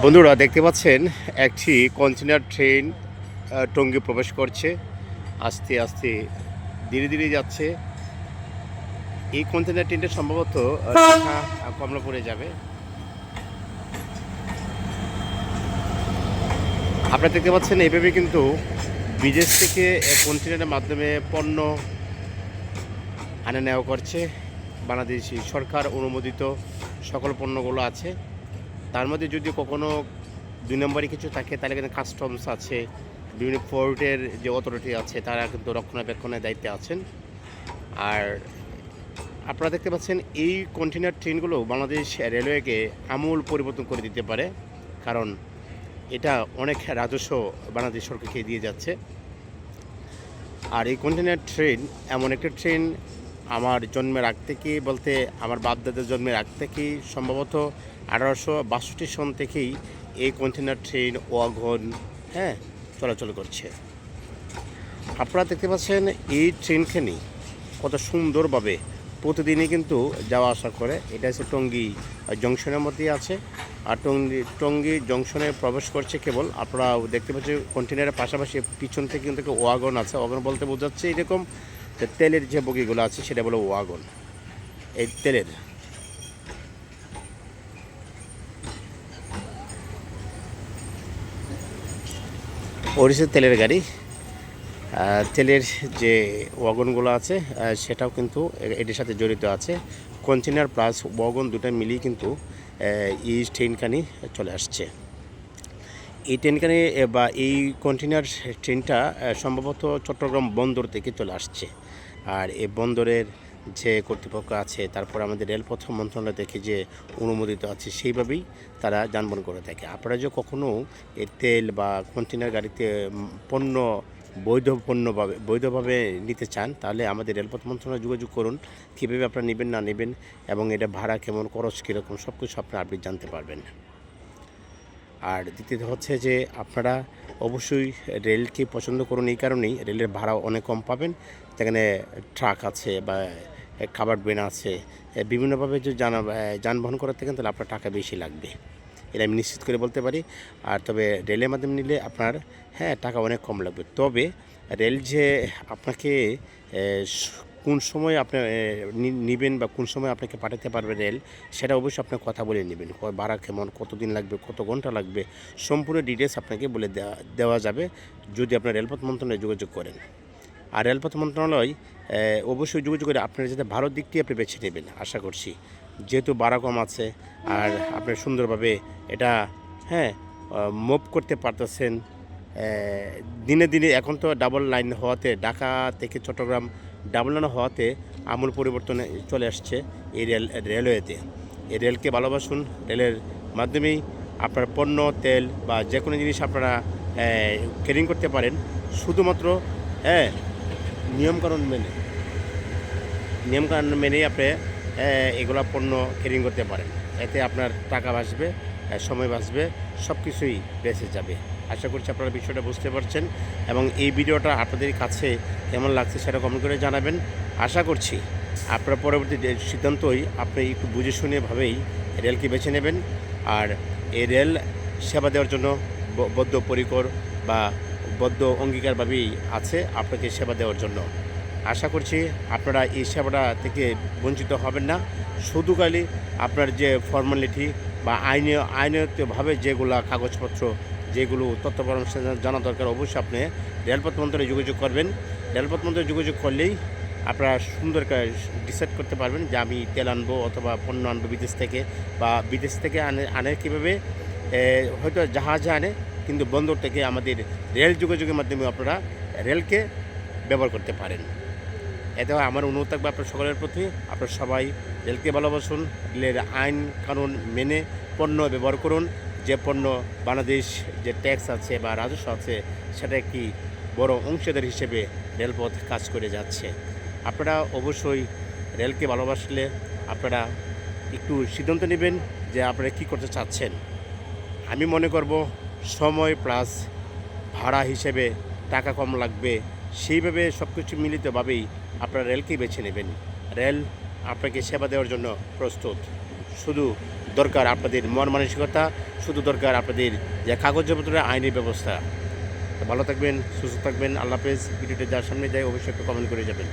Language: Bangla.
বন্ধুরা দেখতে পাচ্ছেন একটি কন্টেনার ট্রেন টঙ্গী প্রবেশ করছে। আস্তে আস্তে ধীরে ধীরে যাচ্ছে। এই কন্টেনার ট্রেনটা সম্ভবত ঢাকা কমলাপুরে যাবে। আপনারা দেখতে পাচ্ছেন এইভাবে কিন্তু বিদেশ থেকে কন্টেনারের মাধ্যমে পণ্য আনা নেওয়া করছে। বাংলাদেশি সরকার অনুমোদিত সকল পণ্যগুলো আছে। তার মধ্যে যদি কখনো ২ নম্বরে কিছু থাকে তাহলে কিন্তু কাস্টমস আছে, বিভিন্ন পোর্টের যে অথরিটি আছে তারা কিন্তু রক্ষণাবেক্ষণের দায়িত্বে আছেন। আর আপনারা দেখতে পাচ্ছেন এই কন্টেনার ট্রেনগুলো বাংলাদেশ রেলওয়েকে আমূল পরিবর্তন করে দিতে পারে, কারণ এটা অনেক রাজস্ব বাংলাদেশ সরকারকে দিয়ে যাচ্ছে। আর এই কন্টেনার ট্রেন এমন একটা ট্রেন আমার জন্মের আগ থেকে, বলতে আমার বাপদাদার জন্মের আগ থেকেই, সম্ভবত 1862 সন থেকেই এই কন্টেনার ট্রেন ওয়াগন চলাচল করছে। আপনারা দেখতে পাচ্ছেন এই ট্রেনখানি কত সুন্দরভাবে প্রতিদিনই কিন্তু যাওয়া আসা করে। এটা হচ্ছে টঙ্গী জংশনের মধ্যেই আছে। আর টঙ্গী জংশনে প্রবেশ করছে কেবল। আপনারা দেখতে পাচ্ছেন কন্টেনারের পাশাপাশি পিছন থেকে কিন্তু ওয়াগন আছে। ওয়াগন বলতে বোঝাচ্ছে এরকম যে তেলের যে বগিগুলো আছে সেটা বলে ওয়াগন। এই তেলের ওড়িশার তেলের গাড়ি, তেলের যে ওয়াগনগুলো আছে সেটাও কিন্তু এটির সাথে জড়িত আছে। কন্টেনার প্লাস ওয়াগন দুটো মিলিয়ে কিন্তু এই ট্রেনখানি চলে আসছে। এই ট্রেনখানি বা এই কন্টেনার ট্রেনটা সম্ভবত চট্টগ্রাম বন্দর থেকে চলে আসছে। আর এই বন্দরের যে কর্তৃপক্ষ আছে, তারপর আমাদের রেলপথ মন্ত্রণালয় থেকে যে অনুমোদিত আছে, সেইভাবেই তারা যানবাহন করে থাকে। আপনারা যে কখনও এই তেল বা কন্টেনার গাড়িতে পণ্য বৈধভাবে নিতে চান, তাহলে আমাদের রেলপথ মন্ত্রণালয়ে যোগাযোগ করুন। কীভাবে আপনারা নেবেন না নেবেন এবং এটা ভাড়া কেমন, খরচ কীরকম, সব কিছু আপনারা আপনি জানতে পারবেন। আর দ্বিতীয়ত হচ্ছে যে আপনারা অবশ্যই রেলকে পছন্দ করুন। এই কারণেই রেলের ভাড়া অনেক কম পাবেন। যেখানে ট্রাক আছে বা কাভার্ড ভ্যান আছে, বিভিন্নভাবে যদি যানবাহন করে থাকেন তাহলে আপনার টাকা বেশি লাগবে, এটা আমি নিশ্চিত করে বলতে পারি। আর তবে রেলের মাধ্যমে নিলে আপনার টাকা অনেক কম লাগবে। তবে রেল যে আপনাকে কোন সময় আপনি নেবেন বা কোন সময় আপনাকে পাঠাতে পারবে রেল, সেটা অবশ্যই আপনার কথা বলে নেবেন। ভাড়া কেমন, কতদিন লাগবে, কত ঘন্টা লাগবে, সম্পূর্ণ ডিটেলস আপনাকে বলে দেওয়া যাবে যদি আপনার রেলপথ মন্ত্রণালয়ে যোগাযোগ করেন। আর রেলপথ মন্ত্রণালয় অবশ্যই যোগাযোগ করে আপনার যাতে ভালো দিকটি আপনি বেছে নেবেন আশা করছি। যেহেতু ভাড়া কম আছে আর আপনি সুন্দরভাবে এটা মুভ করতে পারতেছেন। দিনে দিনে এখন তো ডাবল লাইন হওয়াতে, ঢাকা থেকে চট্টগ্রাম ডাবল লাইন হওয়াতে আমূল পরিবর্তন চলে আসছে এই রেলওয়েতে। এই রেলকে ভালোবাসুন। রেলের মাধ্যমেই আপনার পণ্য, তেল বা যে কোনো জিনিস আপনারা ক্যারিং করতে পারেন, শুধুমাত্র নিয়মকানুন মেনেই আপনি এগুলো পণ্য ক্যারিং করতে পারেন। এতে আপনার টাকা বাঁচবে, সময় বাঁচবে, সব কিছুই বেঁচে যাবে। আশা করছি আপনারা বিষয়টা বুঝতে পারছেন এবং এই ভিডিওটা আপনাদের কাছে কেমন লাগছে সেটা কমেন্ট করে জানাবেন। আশা করছি আপনার পরবর্তী সিদ্ধান্তই আপনি একটু বুঝে শুনে ভাবেই রেলকে বেছে নেবেন। আর এই রেল সেবা দেওয়ার জন্য বদ্ধপরিকর বা বদ্ধ অঙ্গীকারভাবেই আছে আপনাকে সেবা দেওয়ার জন্য। আশা করছি আপনারা এই সেবাটা থেকে বঞ্চিত হবেন না। শুধু খালি আপনার যে ফর্মালিটি বা আইনতভাবে যেগুলো কাগজপত্র, যেগুলো তথ্য পরামর্শ জানা দরকার, অবশ্যই আপনি রেলপথ মন্ত্রণালয়ে যোগাযোগ করবেন। রেলপথ মন্ত্রণালয়ে যোগাযোগ করলেই আপনারা সুন্দর ডিসাইড করতে পারবেন যে আমি তেল আনবো অথবা পণ্য আনবো বিদেশ থেকে, বা বিদেশ থেকে আনে কীভাবে, হয়তো জাহাজে আনে, কিন্তু বন্দর থেকে আমাদের রেল যোগাযোগের মাধ্যমে আপনারা রেলকে ব্যবহার করতে পারেন। এতে আমার অনুরোধ থাকবে আপনার সকলের প্রতি, আপনারা সবাই রেলকে ভালোবাসুন। রেলের আইন কানুন মেনে পণ্য ব্যবহার করুন। যে পণ্য বাংলাদেশ যে ট্যাক্স আছে বা রাজস্ব আছে, সেটা একটি বড় অংশীদার হিসেবে রেলপথ কাজ করে যাচ্ছে। আপনারা অবশ্যই রেলকে ভালোবাসলে আপনারা একটু সিদ্ধান্ত নেবেন যে আপনারা কী করতে চাচ্ছেন। আমি মনে করব সময় প্লাস ভাড়া হিসেবে টাকা কম লাগবে, সেইভাবে সব কিছু মিলিতভাবেই আপনারা রেলকেই বেছে নেবেন। রেল আপনাকে সেবা দেওয়ার জন্য প্রস্তুত। শুধু দরকার আপনাদের মন মানসিকতা, শুধু দরকার আপনাদের যে কাগজপত্রের আইনি ব্যবস্থা। তো ভালো থাকবেন, সুস্থ থাকবেন, আল্লাহ হাফেজ। ভিডিওটা যার সামনে যায় অবশ্যই একটু কমেন্ট করে যাবেন।